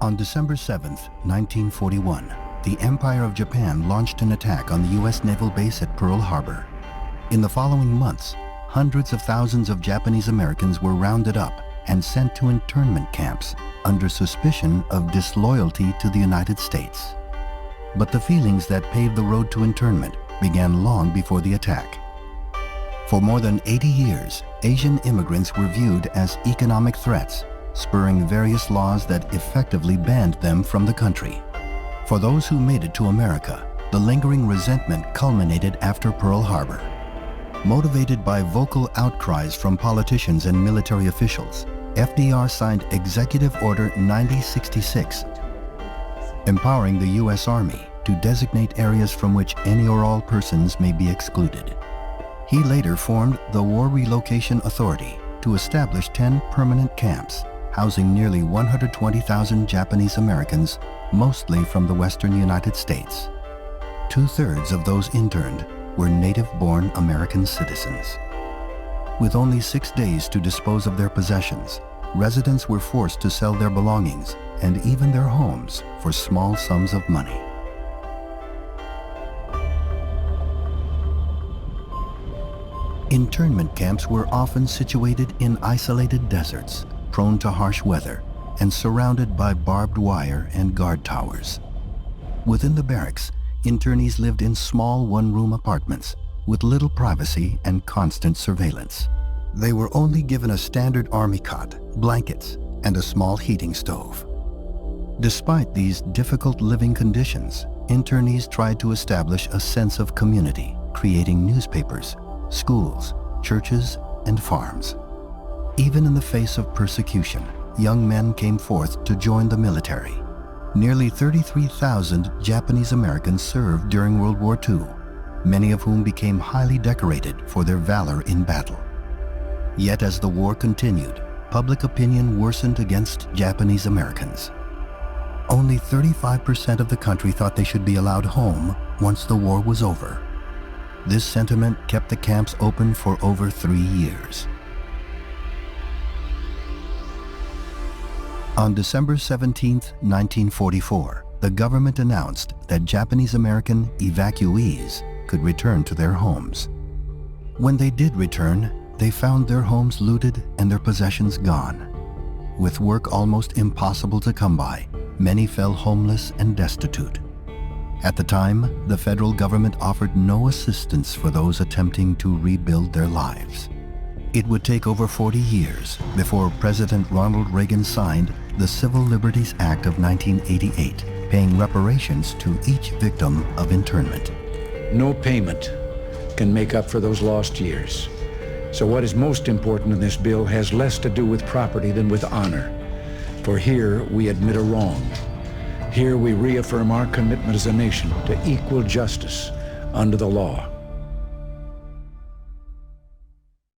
On December 7, 1941, the Empire of Japan launched an attack on the U.S. naval base at Pearl Harbor. In the following months, hundreds of thousands of Japanese Americans were rounded up and sent to internment camps under suspicion of disloyalty to the United States. But the feelings that paved the road to internment began long before the attack. For more than 80 years, Asian immigrants were viewed as economic threats, spurring various laws that effectively banned them from the country. For those who made it to America, the lingering resentment culminated after Pearl Harbor. Motivated by vocal outcries from politicians and military officials, FDR signed Executive Order 9066, empowering the U.S. Army to designate areas from which any or all persons may be excluded. He later formed the War Relocation Authority to establish 10 permanent camps, housing nearly 120,000 Japanese Americans, mostly from the western United States. 2/3 of those interned were native-born American citizens. With only 6 days to dispose of their possessions, residents were forced to sell their belongings and even their homes for small sums of money. Internment camps were often situated in isolated deserts, prone to harsh weather, and surrounded by barbed wire and guard towers. Within the barracks, internees lived in small one-room apartments with little privacy and constant surveillance. They were only given a standard army cot, blankets, and a small heating stove. Despite these difficult living conditions, internees tried to establish a sense of community, creating newspapers, schools, churches, and farms. Even in the face of persecution, young men came forth to join the military. Nearly 33,000 Japanese Americans served during World War II, many of whom became highly decorated for their valor in battle. Yet as the war continued, public opinion worsened against Japanese Americans. Only 35% of the country thought they should be allowed home once the war was over. This sentiment kept the camps open for over 3 years. On December 17, 1944, the government announced that Japanese American evacuees could return to their homes. When they did return, they found their homes looted and their possessions gone. With work almost impossible to come by, many fell homeless and destitute. At the time, the federal government offered no assistance for those attempting to rebuild their lives. It would take over 40 years before President Ronald Reagan signed the Civil Liberties Act of 1988, paying reparations to each victim of internment. No payment can make up for those lost years. So what is most important in this bill has less to do with property than with honor. For here we admit a wrong. Here we reaffirm our commitment as a nation to equal justice under the law.